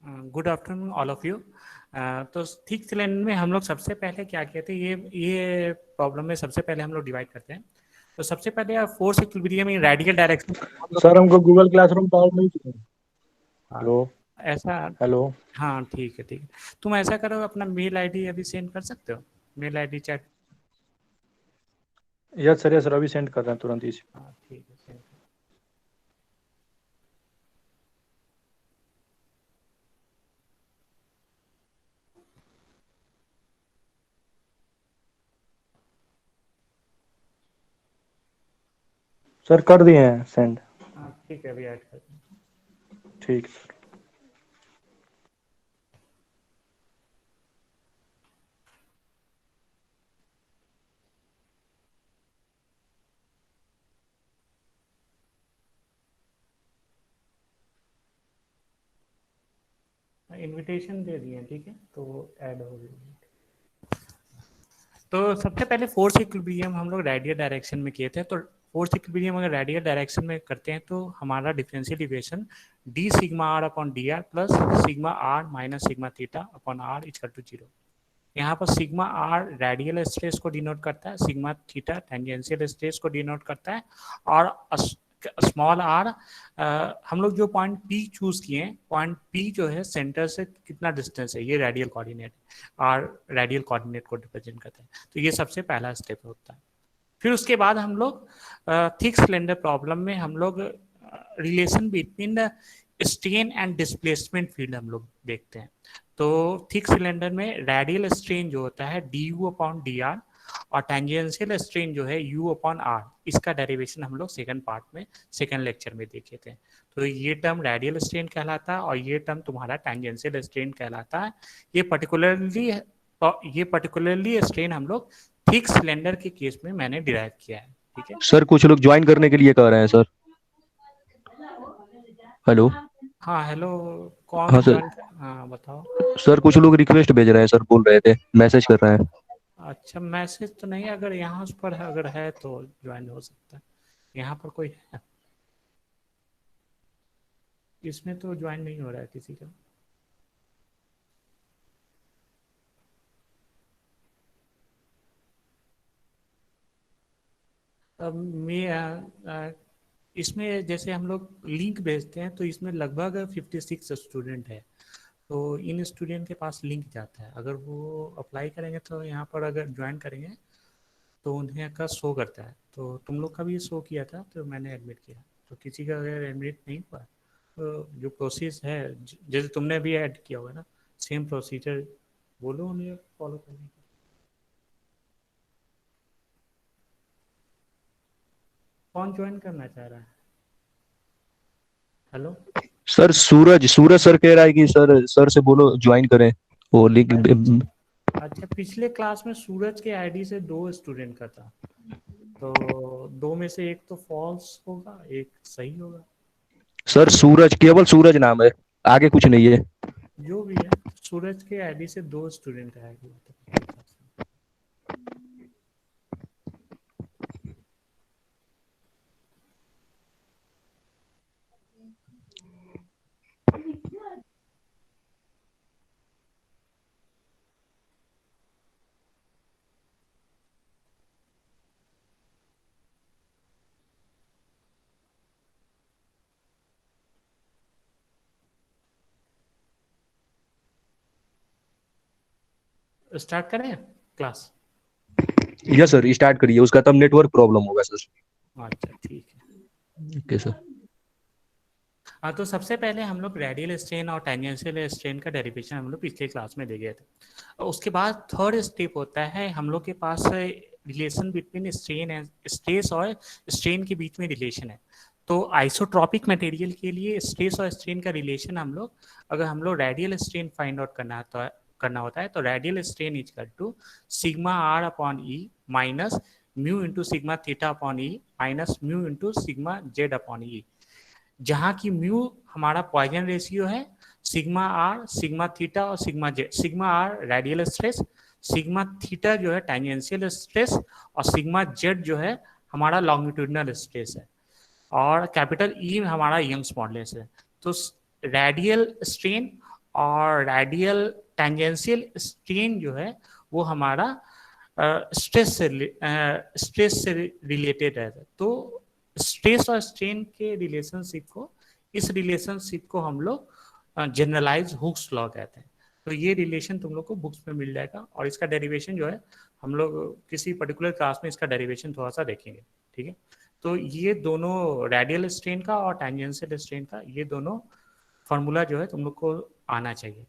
Good afternoon all of you. तो thick cylinder में हम लोग सबसे पहले क्या किए थे, ये प्रॉब्लम में सबसे पहले हम लोग डिवाइड करते हैं। तो सबसे पहले force equilibrium in radial direction हम लोग। सर हमको गूगल क्लासरूम डाउनलोड नहीं किया। हाँ, हेलो। ऐसा। हेलो। हाँ ठीक है, ठीक है। तुम ऐसा करो, अपना मेल आईडी अभी सेंड कर सकते हो, mail ID chat. Yes sir अभी सेंड कर रहे हैं तुरंत इसी। हाँ ठीक है, सेंड। सर कर दिए हैं सेंड। हाँ ठीक है, अभी ऐड कर दूँ। ठीक सर। इनविटेशन दे दिए, ठीक है, तो ऐड हो गई। तो सबसे पहले फोर्स इक्विलिब्रियम हम लोग रेडियल डायरेक्शन में किए थे। तो फोर्स इक्विलिब्रियम अगर रेडियल डायरेक्शन में करते हैं तो हमारा differential equation D sigma R upon D R plus sigma R minus sigma theta upon R equal to zero. यहाँ पर सिग्मा आर रेडियल स्ट्रेस को डिनोट करता है, सिग्मा थीटा टेंजेंशियल स्ट्रेस को डिनोट करता है, और स्मॉल आर हम लोग जो पॉइंट पी चूज किए हैं, पॉइंट पी जो है सेंटर से कितना डिस्टेंस है, ये radial coordinate R radial coordinate को रिप्रेजेंट करता है। तो ये सबसे पहला स्टेप होता है। फिर उसके बाद हम लोग थिक सिलेंडर प्रॉब्लम में हम लोग relation between strain and displacement field हम लोग देखते हैं। तो थिक सिलेंडर में रेडियल स्ट्रेन जो होता है D U upon D are, और टेंजेंशियल स्ट्रेन जो है यू अपॉन आर, इसका डेरिवेशन हम लोग सेकंड पार्ट में सेकंड लेक्चर में देखे थे। तो ये टर्म रेडियल स्ट्रेन कहलाता है और ये टर्म तुम्हारा टेंजेंशियल स्ट्रेन कहलाता है। ये पर्टिकुलरली स्ट्रेन हम लोग थिक सिलेंडर के केस में मैंने डिराइव किया है, ठीक है। सर कुछ लोग ज्वाइन करने के लिए कह रहे हैं सर। हेलो। हाँ हेलो, हाँ कौन सर। ज्वाइन? हाँ बताओ। सर कुछ लोग रिक्वेस्ट भेज रहे हैं सर, बोल रहे थे, मैसेज कर रहे हैं। अच्छा, मैसेज तो नहीं, अगर यहाँ पर अगर है तो ज्वाइन हो सकता है। यहाँ पर कोई है? इसमें तो ज्वाइन नहीं हो रहा है किसी का। अब मैं इसमें जैसे हम लोग लिंक भेजते हैं तो इसमें लगभग 56 स्टूडेंट है। तो इन स्टूडेंट के पास लिंक जाता है, अगर वो अप्लाई करेंगे तो यहाँ पर अगर ज्वाइन करेंगे तो उन्हें का शो करता है। तो तुम लोग का भी शो किया था तो मैंने एडमिट किया। तो किसी का अगर एडमिट नहीं हुआ तो जो प्रोसेस है, जैसे तुमने भी ऐड किया होगा ना, सेम प्रोसीजर बोलो उन्हें फॉलो करने का। कौन ज्वाइन करना चाह रहा है? Hello. Sir Suraj Suraj sir कह रहा है कि सर से बोलो ज्वाइन करें, वो लिंक। अच्छा, पिछले क्लास में सूरज के आईडी से 2 स्टूडेंट का था, तो 2 में से एक तो फॉल्स होगा, एक सही होगा। सर सूरज, केवल सूरज नाम है, आगे कुछ नहीं है। जो भी है, सूरज के आईडी से 2 स्टूडेंट आएंगे तो पिछले क्लास में। स्टार्ट करें क्लास? यस सर स्टार्ट करिए, उसका तब नेटवर्क प्रॉब्लम होगा सर। अच्छा ठीक है। Okay sir. हाँ, तो सबसे पहले हम लोग रेडियल स्ट्रेन और टेंजेंशियल स्ट्रेन का डेरिवेशन हम लोग पिछले क्लास में दे गए थे। और उसके बाद थर्ड स्टेप होता है हम लोग के पास relation between strain and stress और स्ट्रेन के बीच में रिलेशन है। तो आइसोट्रॉपिक मटेरियल के लिए स्ट्रेस और स्ट्रेन का रिलेशन हम लोग, अगर हम लोग रेडियल स्ट्रेन फाइंड आउट करना होता है तो radial strain equal to sigma R upon E minus mu into sigma theta upon E minus mu into sigma Z upon E, जहाँ की म्यू हमारा पॉइजन रेशियो है, सिग्मा आर सिग्मा थीटा और sigma Z. Sigma R radial stress, sigma theta जो है tangential stress, और sigma Z जो है हमारा लॉन्गिट्यूडनल स्ट्रेस है, और कैपिटल ई हमारा यंग्स मॉडुलस है। तो रेडियल स्ट्रेन और रेडियल टेंजेंशियल स्ट्रेन जो है वो हमारा स्ट्रेस से रिलेटेड है। तो स्ट्रेस और स्ट्रेन के रिलेशनशिप को, इस रिलेशनशिप को हम लोग जनरलाइज हुक्स लॉ कहते हैं। तो ये रिलेशन तुम लोग को बुक्स में मिल जाएगा, और इसका डेरिवेशन जो है हम लोग किसी पर्टिकुलर क्लास में इसका डेरिवेशन थोड़ा सा देखेंगे, ठीक है। तो ये दोनों रेडियल स्ट्रेन का और टेंजेंशियल स्ट्रेन का ये दोनों फॉर्मूला जो है तुम लोग को आना चाहिए।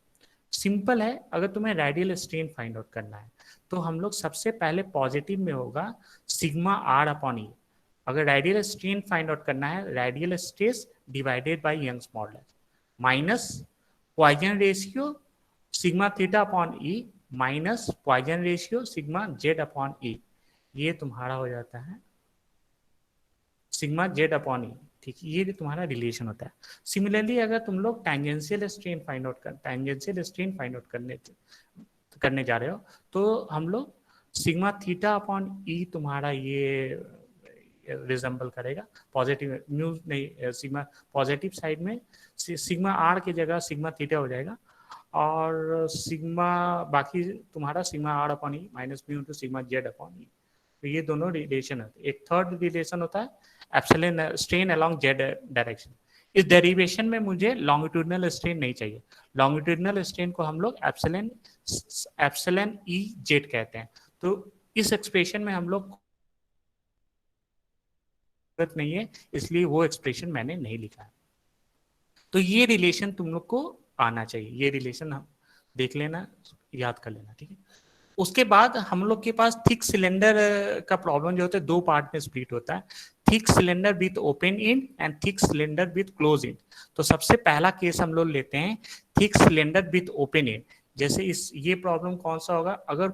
सिंपल है, अगर तुम्हें रेडियल स्ट्रेन फाइंड आउट करना है तो हम लोग सबसे पहले पॉजिटिव में होगा सिग्मा आर अपॉन ई। अगर रेडियल स्ट्रेन फाइंड आउट करना है, radial stress divided by Young's modulus minus Poisson ratio sigma theta upon E minus Poisson ratio sigma Z upon E, ये तुम्हारा हो जाता है सिग्मा जेड अपॉन ई, ठीक है। ये तुम्हारा रिलेशन होता है। सिमिलरली अगर तुम लोग टेंजेंशियल स्ट्रेन फाइंड आउट करने जा रहे हो तो हम लोग सिग्मा थीटा अपॉन ई तुम्हारा ये रिजेंबल करेगा पॉजिटिव म्यू नहीं, सिग्मा पॉजिटिव साइड में सिग्मा आर की जगह सिग्मा थीटा हो जाएगा, और सिग्मा बाकी तुम्हारा sigma R upon E minus mu two sigma Z upon E. तो ये दोनों रिलेशन होते हैं। एक थर्ड रिलेशन होता है epsilon strain along Z direction. इस डेरिवेशन में मुझे लॉन्गिट्यूडनल स्ट्रेन नहीं चाहिए। लॉन्गिट्यूडनल स्ट्रेन को हम लोग एप्सिलॉन ई जेड कहते हैं। तो इस एक्सप्रेशन में हम लोग जरूरत नहीं है, इसलिए वो एक्सप्रेशन मैंने नहीं लिखा है। तो ये रिलेशन तुम लोग को आना चाहिए, ये रिलेशन हम देख लेना, याद कर लेना, ठीक है। उसके बाद हम लोग के पास थिक सिलेंडर का प्रॉब्लम जो होता है दो पार्ट में स्प्लिट होता है, thick cylinder with open and and thick cylinder with close and. तो सबसे पहला केस हम लोग लेते हैं thick cylinder with open and. जैसे इस ये प्रॉब्लम कौन सा होगा, अगर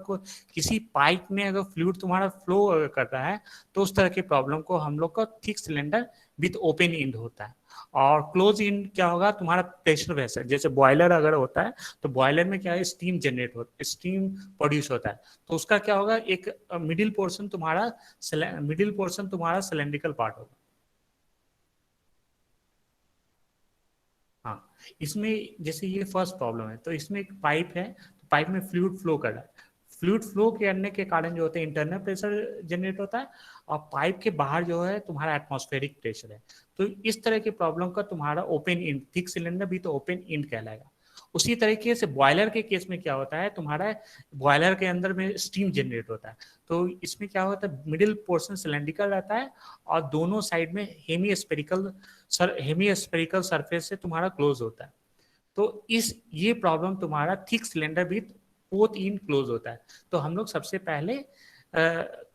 किसी पाइप में अगर फ्लूइड तुम्हारा फ्लो कर रहा है तो उस तरह के प्रॉब्लम को हम लोग का thick cylinder with open and होता है। और क्लोज एंड क्या होगा, तुम्हारा प्रेशर वेसल, जैसे बॉयलर अगर होता है तो बॉयलर में क्या है स्टीम जनरेट होता, स्टीम प्रोड्यूस होता है, तो उसका क्या होगा एक मिडिल पोर्शन तुम्हारा सिलेंड्रिकल पार्ट होगा। हाँ, इसमें जैसे ये फर्स्ट प्रॉब्लम है, तो इसमें एक पाइप है, तो पाइप में फ्लूइड फ्लो कर रहा है। फ्लूइड फ्लो करने के कारण जो होता है इंटरनल प्रेशर जनरेट होता है, और पाइप के बाहर जो है तुम्हारा एटमॉस्फेरिक प्रेशर है। तो इस तरह की प्रॉब्लम का तुम्हारा ओपन एंड थिक सिलेंडर भी तो ओपन एंड कहलाएगा। उसी तरीके से बॉयलर के केस में क्या होता है, तुम्हारा बॉयलर के अंदर में स्टीम जनरेट होता है, तो इसमें क्या होता है मिडिल पोर्शन सिलेंड्रिकल रहता है और दोनों साइड में हेमी सरफेस से तुम्हारा क्लोज होता है। तो ये प्रॉब्लम तुम्हारा thick cylinder with both in close होता है। तो हम लोग सबसे पहले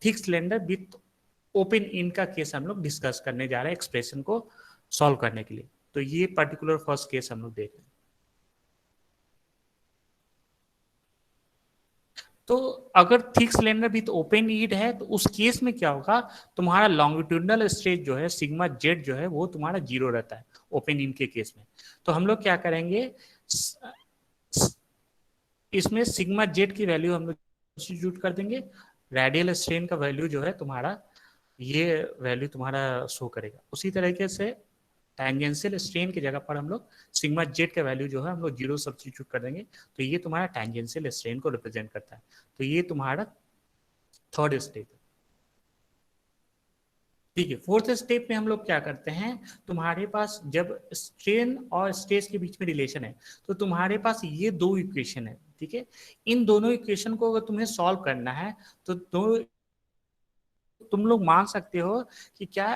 thick cylinder with open in का केस हम लोग डिस्कस करने जा रहे हैं एक्सप्रेशन को सॉल्व करने के लिए। तो ये पर्टिकुलर फर्स्ट केस हम लोग देख रहे हैं। तो अगर थिक सिलेंडर विथ ओपन ईड है तो उस केस में क्या होगा, तुम्हारा लॉन्गिट्यूडनल स्ट्रेस जो है सिग्मा जेड जो है वो तुम्हारा 0 रहता है ओपन इन के केस में। तो हम लोग क्या करेंगे, इसमें सिग्मा जेड की वैल्यू हम लोग सब्स्टिट्यूट कर देंगे, रेडियल स्ट्रेन का वैल्यू जो है तुम्हारा ये वैल्यू तुम्हारा शो करेगा। उसी तरीके से टैंजेंशियल स्ट्रेन की जगह पर हम लोग सिग्मा जेड का वैल्यू जो है हम लोग 0 सब्स्टिट्यूट कर देंगे, तो ये तुम्हारा टैंजेंशियल स्ट्रेन को रिप्रेजेंट करता है। तो ये तुम्हारा थर्ड स्टेप है, ठीक है। फोर्थ स्टेप में हम लोग क्या करते हैं, तुम्हारे पास जब स्ट्रेन और स्ट्रेस के बीच में रिलेशन है तो तुम्हारे पास ये दो इक्वेशन है, ठीक है। इन दोनों इक्वेशन को अगर तुम्हें सॉल्व करना है तो तुम लोग मान सकते हो कि क्या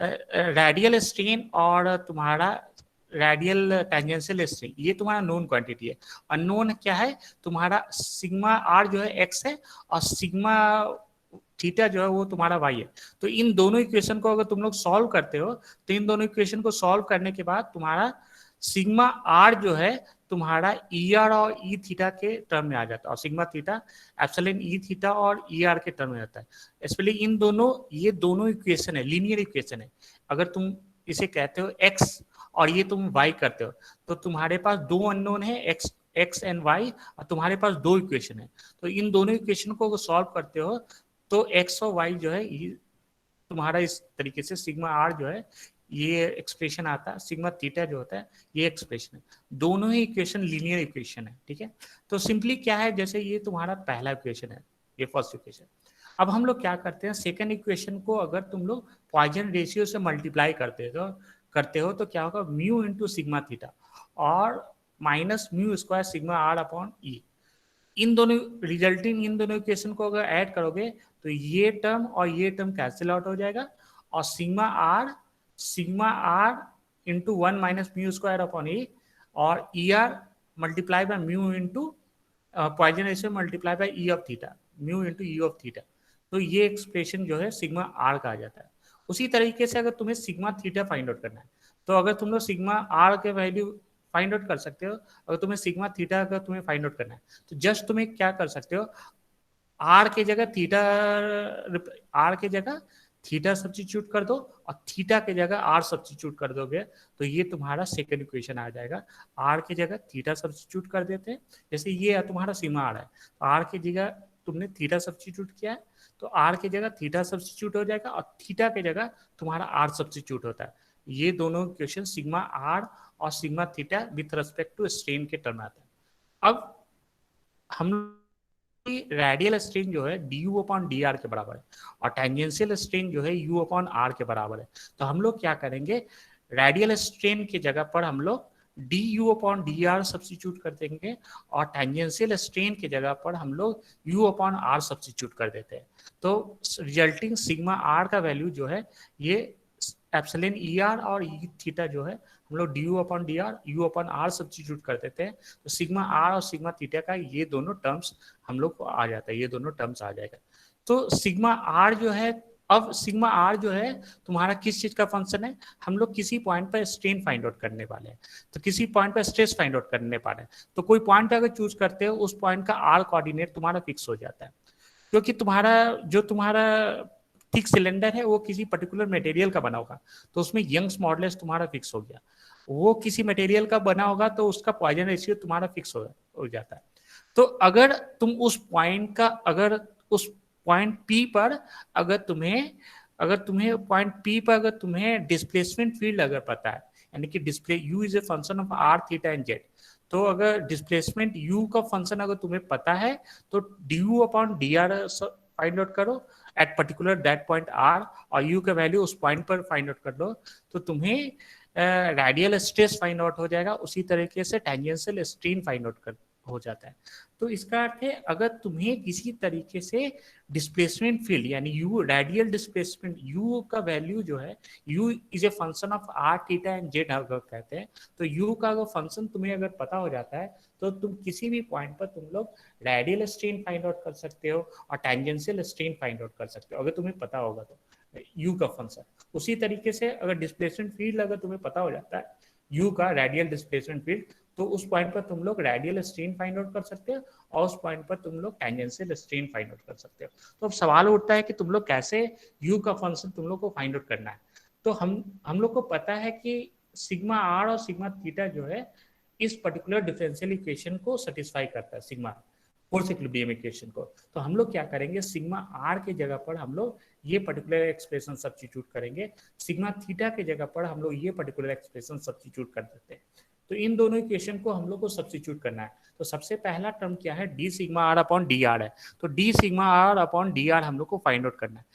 रेडियल स्ट्रेन और तुम्हारा रेडियल टेंजेंशियल स्ट्रेन ये तुम्हारा नोन क्वांटिटी है। अननोन क्या है, तुम्हारा सिग्मा आर जो है एक्स है और सिग्मा थीटा जो है वो तुम्हारा वाई है। तो इन दोनों इक्वेशन को अगर तुम लोग सॉल्व करते हो तो इन दोनों इक्वेशन को सॉल्व करने के बाद तुम्हारा सिग्मा आर जो है तुम्हारा ई आर और ई थीटा के टर्म में आ जाता है, और sigma theta epsilon E theta और ई आर के टर्म में आता है। इसलिए इन दोनों ये दोनों इक्वेशन है, लीनियर इक्वेशन है। अगर तुम इसे कहते हो एक्स और ये तुम वाई करते हो तो तुम्हारे पास दो अननोन है एक्स एंड वाई, और तुम्हारे पास दो इक्वेशन है। तो इन दोनों इक्वेशन को अगर सॉल्व करते हो तो एक्स और वाई जो है तुम्हारा इस तरीके से सिग्मा आर जो है ये एक्सप्रेशन आता है, सिग्मा थीटा जो होता है ये एक्सप्रेशन है। दोनों ही इक्वेशन लीनियर इक्वेशन है, ठीक है। तो सिंपली क्या है, जैसे ये तुम्हारा पहला इक्वेशन है, ये फर्स्ट इक्वेशन। अब हम लोग क्या करते हैं, सेकंड इक्वेशन को अगर तुम लोग पॉइजन रेशियो से मल्टीप्लाई करते हो तो क्या होगा, म्यू इंटू सिग्मा थीटा और minus mu square sigma R upon E. इन दोनों रिजल्टिंग इन दोनों इक्वेशन को अगर ऐड करोगे तो ये टर्म और ये टर्म कैंसिल आउट हो जाएगा और sigma R into 1 minus mu square upon E और E R multiply by mu into Poisson ratio multiply by E of theta, mu into E of theta. तो ये एक्सप्रेशन जो है सिग्मा आर का आ जाता है। उसी तरीके से अगर तुम्हें सिग्मा थीटा फाइंड आउट करना है तो अगर तुम लोग सिग्मा आर के वैल्यू फाइंड आउट कर सकते हो, अगर तुम्हें सिग्मा थीटा का तुम्हें फाइंड आउट करना है तो जस्ट तुम्हें क्या कर सकते हो, आर के जगह थीटा सब्स्टिट्यूट कर दो और थीटा के जगह आर सब्स्टिट्यूट कर दोगे तो ये तुम्हारा सेकंड इक्वेशन आ जाएगा। आर के जगह थीटा सब्स्टिट्यूट कर देते हैं, जैसे ये तुम्हारा सिग्मा आर है तो आर की जगह तुमने थीटा सब्स्टिट्यूट किया है तो आर की जगह थीटा सब्स्टिट्यूट हो जाएगा और थीटा की जगह तुम्हारा आर सब्स्टिट्यूट होता है। ये दोनों इक्वेशन सिग्मा आर और sigma theta with respect to strain के टर्म आता है। अब हम रेडियल स्ट्रेन जो है D U upon D R के बराबर है और टेंजेंशियल स्ट्रेन जो है यू अपॉन आर के बराबर है। तो हम लोग क्या करेंगे, रेडियल स्ट्रेन की जगह पर हम लोग D U upon D are substitute कर देंगे और टेंजेंशियल स्ट्रेन की जगह पर हम लोग यू अपॉन आर सब्स्टिट्यूट कर देते हैं। तो रिजल्टिंग सिग्मा आर का वैल्यू जो है ये एप्सिलॉन ई आर और ई थीटा जो है हम लोग D U upon D R U upon R substitute कर देते हैं तो सिग्मा आर और सिग्मा थीटा का ये दोनों टर्म्स हम लोग को आ जाता है, ये दोनों टर्म्स आ जाएगा। तो सिग्मा आर जो है, अब सिग्मा आर जो है तुम्हारा किस चीज का फंक्शन है, हम लोग किसी पॉइंट पर स्ट्रेन फाइंड आउट करने वाले हैं तो किसी पॉइंट पर स्ट्रेस फाइंड आउट करने वाले हैं तो कोई पॉइंट अगर चूज करते हो उस पॉइंट का आर कोऑर्डिनेट तुम्हारा फिक्स हो जाता है क्योंकि तुम्हारा थिक सिलेंडर है वो किसी पर्टिकुलर मटेरियल का बना होगा तो उसमें यंग्स मॉडुलस तुम्हारा फिक्स हो गया, वो किसी मटेरियल का बना होगा तो उसका पॉइजन रेशियो तुम्हारा फिक्स हो जाता है। तो अगर तुम उस पॉइंट पी पर अगर तुम्हें डिस्प्लेसमेंट फील्ड अगर पता है, यानी कि display U is a function of R theta and Z, तो अगर डिस्प्लेसमेंट यू का फंक्शन अगर तुम्हें पता है तो D U upon D R find out करो at particular that point R और यू का वैल्यू उस पॉइंट पर फाइंड आउट कर दो तो तुम्हें रेडियल स्ट्रेस फाइंड आउट हो जाएगा। उसी तरीके से टेंजेंशियल स्ट्रेन फाइंड आउट हो जाता है। तो इसका अर्थ है अगर तुम्हें किसी तरीके से डिस्प्लेसमेंट फील्ड यानी यू रेडियल डिस्प्लेसमेंट यू का वैल्यू जो है U is a function of R theta and Z अगर कहते हैं तो यू का अगर फंक्शन तुम्हें अगर पता हो जाता है तो तुम किसी भी पॉइंट पर तुम लोग रेडियल स्ट्रेन फाइंड आउट कर सकते हो और टेंजेंशियल स्ट्रेन फाइंड आउट कर सकते हो अगर तुम्हें पता होगा तो यू का फंक्शन। उसी तरीके से अगर डिस्प्लेसमेंट फील्ड अगर तुम्हें पता हो जाता है यू का रेडियल डिस्प्लेसमेंट फील्ड तो उस पॉइंट पर तुम लोग रेडियल स्ट्रेन फाइंड आउट कर सकते हो और उस पॉइंट पर तुम लोग टेंजेंशियल स्ट्रेन फाइंड आउट कर सकते हो। तो अब सवाल उठता है कि तुम लोग कैसे यू का फंक्शन तुम लोग को फाइंड आउट करना है। तो हम लोग को पता है कि सिग्मा आर और सिग्मा थीटा जो है इस पर्टिकुलर डिफरेंशियल इक्वेशन को सेटिस्फाई करता है, सिग्मा फोर्स इक्विलिब्रियम इक्वेशन को। तो हम लोग क्या करेंगे, सिग्मा आर के जगह पर हम लोग ये पर्टिकुलर एक्सप्रेशन सब्स्टिट्यूट करेंगे, सिग्मा थीटा के जगह पर हम लोग ये पर्टिकुलर एक्सप्रेशन सब्स्टिट्यूट कर देते हैं। तो इन दोनों इक्वेशन को हम लोग को सब्स्टिट्यूट करना है। तो सबसे पहला टर्म क्या है, D sigma R upon D R है। तो D sigma R upon D R हम लोग को फाइंड आउट करना है।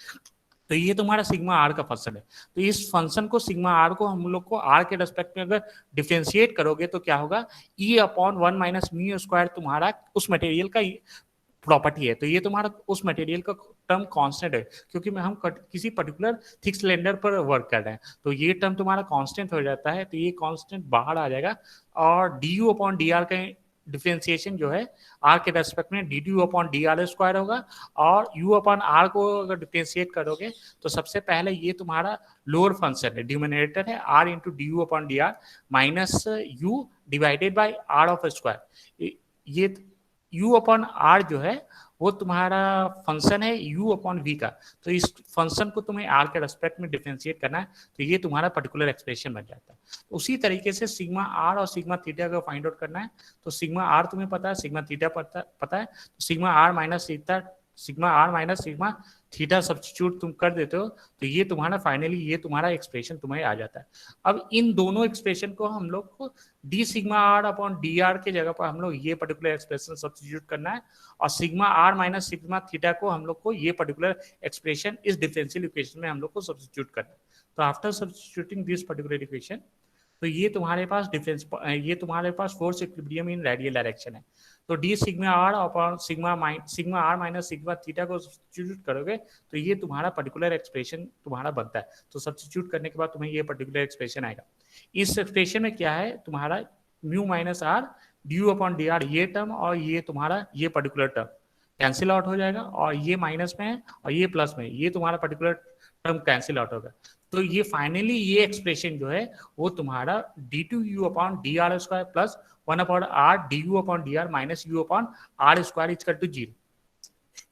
तो ये तुम्हारा सिग्मा आर का फंक्शन है। तो इस फंक्शन को सिग्मा आर को हम लोग को आर के रेस्पेक्ट में अगर डिफरेंशिएट करोगे तो क्या होगा, ई अपॉन 1 माइनस म्यू स्क्वायर तुम्हारा उस मटेरियल का प्रॉपर्टी है। तो ये तुम्हारा उस मटेरियल का टर्म कांस्टेंट है क्योंकि हम किसी पर्टिकुलर थिक सिलेंडर पर वर्क कर रहे हैं तो ये टर्म तुम्हारा कांस्टेंट हो जाता है। तो ये कांस्टेंट बाहर आ जाएगा और D U upon D are का डिफरेंशिएशन जो है आर के रेस्पेक्ट में D D U upon D R square होगा और यू अपॉन आर को अगर डिफरेंशिएट करोगे तो सबसे पहले ये तुम्हारा लोअर फंक्शन है, डिनोमिनेटर है R into D U upon D R minus U divided by R of square. ये u अपॉन आर जो है वो तुम्हारा फंक्शन है u अपॉन v का। तो इस फंक्शन को तुम्हें r के रेस्पेक्ट में डिफरेंशिएट करना है तो ये तुम्हारा पर्टिकुलर एक्सप्रेशन बन जाता है। तो उसी तरीके से सिग्मा r और सिग्मा थीटा का फाइंड आउट करना है। तो सिग्मा r तुम्हें पता है, सिग्मा थीटा पता है। तो sigma r minus sigma R minus sigma theta substitute तुम कर देते हो तो ये तुम्हारा फाइनली ये तुम्हारा एक्सप्रेशन तुम्हें आ जाता है। अब इन दोनों एक्सप्रेशन को हम लोग को D sigma R upon D R के जगह पर हम लोग ये पर्टिकुलर एक्सप्रेशन सब्स्टिट्यूट करना है और sigma R minus sigma theta को हम लोग को ये पर्टिकुलर एक्सप्रेशन इस डिफरेंशियल इक्वेशन में हम लोग को सब्स्टिट्यूट करना है। तो after substituting this particular equation तो ये तुम्हारे पास डिफरेंस ये तुम्हारे पास force equilibrium in radial direction है। तो D sigma R upon sigma R minus sigma theta को सब्स्टिट्यूट करोगे तो ये तुम्हारा पर्टिकुलर एक्सप्रेशन तुम्हारा बनता है। तो सब्स्टिट्यूट करने के बाद तुम्हें ये पर्टिकुलर एक्सप्रेशन आएगा। इस एक्सप्रेशन में क्या है तुम्हारा mu minus are D U upon D are ये टर्म और ये तुम्हारा ये पर्टिकुलर टर्म कैंसिल आउट हो जाएगा और ये माइनस में है और ये प्लस में ये तुम्हारा पर्टिकुलर टर्म कैंसिल आउट होगा। तो ये फाइनली ये एक्सप्रेशन जो है वो तुम्हारा D two U upon D R square plus 1 upon R D U upon D R minus U upon R square equal to 0।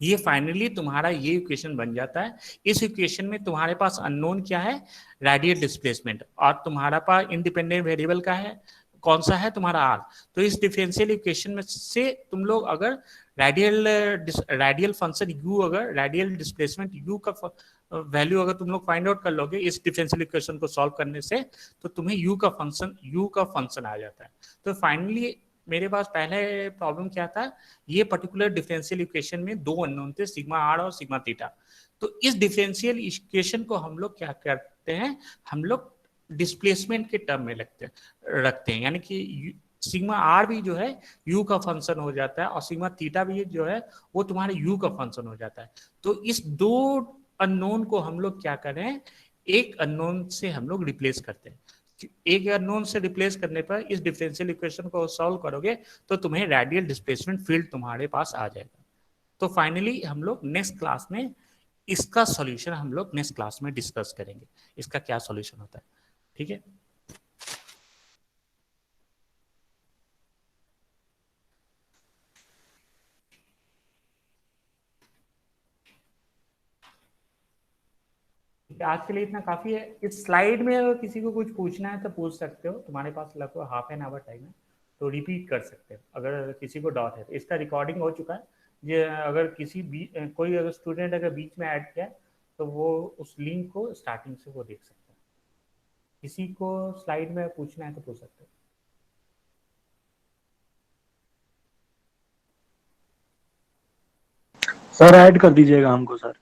ये फाइनली तुम्हारा ये इक्वेशन बन जाता है। इस इक्वेशन में तुम्हारे पास अननोन क्या है रेडियल डिस्प्लेसमेंट और तुम्हारा पास इंडिपेंडेंट वेरिएबल का है कौन सा है तुम्हारा आर। तो इस डिफरेंशियल इक्वेशन में से तुम लोग अगर रेडियल फंक्शन यू अगर रेडियल डिस्प्लेसमेंट यू का वैल्यू अगर तुम लोग फाइंड आउट कर लोगे इस डिफरेंशियल इक्वेशन को सॉल्व करने से तो तुम्हें यू का फंक्शन आ जाता है। तो फाइनली मेरे पास पहले प्रॉब्लम क्या था ये पर्टिकुलर डिफरेंशियल इक्वेशन में दो अननोन थे सिग्मा आर और सिग्मा थीटा। तो इस डिफरेंशियल इक्वेशन को हम लोग क्या करते हैं हम लोग डिस्प्लेसमेंट के टर्म में रखते हैं यानी कि सिग्मा आर भी जो है यू का फंक्शन हो जाता है और सिग्मा थीटा भी जो है वो तुम्हारे यू का फंक्शन हो जाता है। तो इस दो अननोन को हम लोग क्या करें एक अननोन से हम लोग रिप्लेस करते हैं। एक अननोन से रिप्लेस करने पर इस डिफरेंशियल इक्वेशन को सॉल्व करोगे तो तुम्हें रेडियल डिस्प्लेसमेंट फील्ड तुम्हारे पास आ जाएगा। तो फाइनली हम लोग नेक्स्ट क्लास में इसका सॉल्यूशन हम लोग नेक्स्ट क्लास में डिस्कस करेंगे इसका क्या सॉल्यूशन होता है। ठीक है। आज के लिए इतना काफी है। इस स्लाइड में अगर किसी को कुछ पूछना है तो पूछ सकते हो तुम्हारे पास लगभग हाफ एन आवर टाइम है तो रिपीट कर सकते हो अगर किसी को डाउट है। तो इसका रिकॉर्डिंग हो चुका है ये अगर कोई अगर स्टूडेंट अगर बीच में ऐड किया तो वो उस लिंक को स्टार्टिंग से वो देख सकते हैं। किसी को स्लाइड में पूछना है तो पूछ सकते हो। सर ऐड कर दीजिएगा हमको सर।